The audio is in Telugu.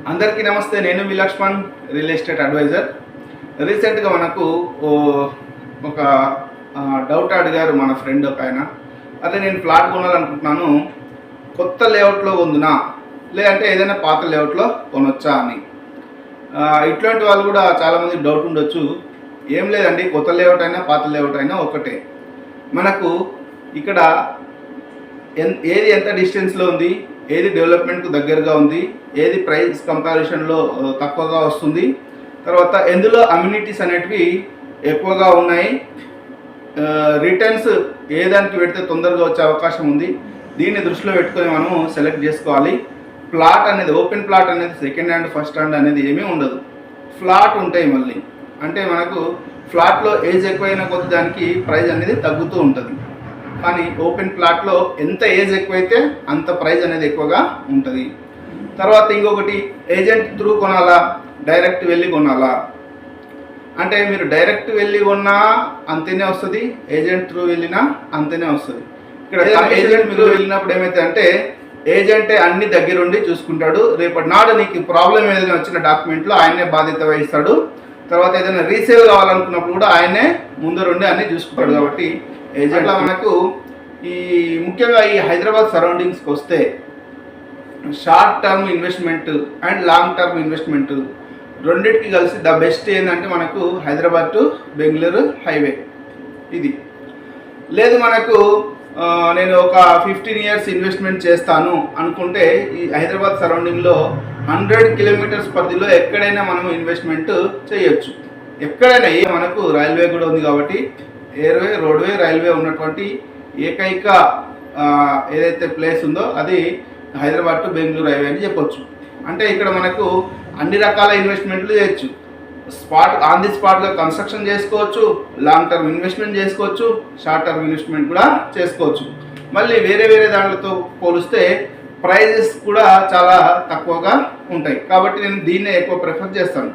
అందరికీ నమస్తే. నేను మీ లక్ష్మణ్, రియల్ ఎస్టేట్ అడ్వైజర్. రీసెంట్గా మనకు ఒక డౌట్ అడిగారు మన ఫ్రెండ్ ఒక ఆయన. అదే నేను ప్లాట్ కొనాలనుకుంటున్నాను, కొత్త లేఅవుట్లో ఉందినా లేదంటే ఏదైనా పాత లేఅవుట్లో కొనొచ్చా అని. ఇట్లాంటి వాళ్ళు కూడా చాలామంది డౌట్ ఉండొచ్చు. ఏం లేదండి, కొత్త లేఅవుట్ అయినా పాత లేఅవుట్ అయినా ఒకటే. మనకు ఇక్కడ ఏది ఎంత డిస్టెన్స్లో ఉంది, ఏది డెవలప్మెంట్కు దగ్గరగా ఉంది, ఏది ప్రైస్ కంపారిజన్లో తక్కువగా వస్తుంది, తర్వాత ఎందులో అమ్యూనిటీస్ అనేటివి ఎక్కువగా ఉన్నాయి, రిటర్న్స్ ఏ దానికి పెడితే తొందరగా వచ్చే అవకాశం ఉంది, దీన్ని దృష్టిలో పెట్టుకొని మనము సెలెక్ట్ చేసుకోవాలి. ప్లాట్ అనేది, ఓపెన్ ప్లాట్ అనేది సెకండ్ హ్యాండ్ ఫస్ట్ హ్యాండ్ అనేది ఏమీ ఉండదు. ఫ్లాట్ ఉంటాయి మళ్ళీ. అంటే మనకు ఫ్లాట్లో ఏజ్ ఎక్కువైన కొద్ది దానికి ప్రైస్ అనేది తగ్గుతూ ఉంటుంది. కానీ ఓపెన్ ప్లాట్లో ఎంత ఏజ్ ఎక్కువైతే అంత ప్రైస్ అనేది ఎక్కువగా ఉంటుంది. తర్వాత ఇంకొకటి, ఏజెంట్ త్రూ కొనాలా, డైరెక్ట్ వెళ్ళి కొనాలా అంటే మీరు డైరెక్ట్ వెళ్ళి కొన్నా అంతేనే వస్తుంది, ఏజెంట్ త్రూ వెళ్ళినా అంతేనే వస్తుంది. ఇక్కడ ఏజెంట్ మీరు వెళ్ళినప్పుడు ఏమైతే అంటే ఏజెంటే అన్ని దగ్గరుండి చూసుకుంటాడు. రేపటి నాడు నీకు ప్రాబ్లం ఏదైనా వచ్చిన డాక్యుమెంట్లో ఆయనే బాధ్యత వహిస్తాడు. తర్వాత ఏదైనా రీసేల్ కావాలనుకున్నప్పుడు కూడా ఆయనే ముందరుండి అన్నీ చూసుకుంటాడు. కాబట్టి ఏజెంట్లా మనకు ముఖ్యంగా ఈ హైదరాబాద్ సరౌండింగ్స్కి వస్తే short term investment and long term investment రెండింటికి కలిసి ద బెస్ట్ ఏంటంటే మనకు హైదరాబాద్ టు బెంగళూరు హైవే. ఇది లేదు మనకు నేను ఒక 15 years ఇన్వెస్ట్మెంట్ చేస్తాను అనుకుంటే ఈ హైదరాబాద్ సరౌండింగ్లో 100 kilometers పరిధిలో ఎక్కడైనా మనం ఇన్వెస్ట్మెంట్ చేయొచ్చు. ఎక్కడైనా మనకు రైల్వే కూడా ఉంది కాబట్టి ఎయిర్వే, రోడ్వే, రైల్వే ఉన్నటువంటి ఏకైక ఏదైతే ప్లేస్ ఉందో అది హైదరాబాద్ టు బెంగళూరు హైవే అని చెప్పొచ్చు. అంటే ఇక్కడ మనకు అన్ని రకాల ఇన్వెస్ట్మెంట్లు చేయొచ్చు. ఆన్ ది స్పాట్గా కన్స్ట్రక్షన్ చేసుకోవచ్చు, లాంగ్ టర్మ్ ఇన్వెస్ట్మెంట్ చేసుకోవచ్చు, షార్ట్ టర్మ్ ఇన్వెస్ట్మెంట్ కూడా చేసుకోవచ్చు. మళ్ళీ వేరే వేరే దాంట్లతో పోలిస్తే ప్రైజెస్ కూడా చాలా తక్కువగా ఉంటాయి. కాబట్టి నేను దీన్నే ఎక్కువ ప్రిఫర్ చేస్తాను.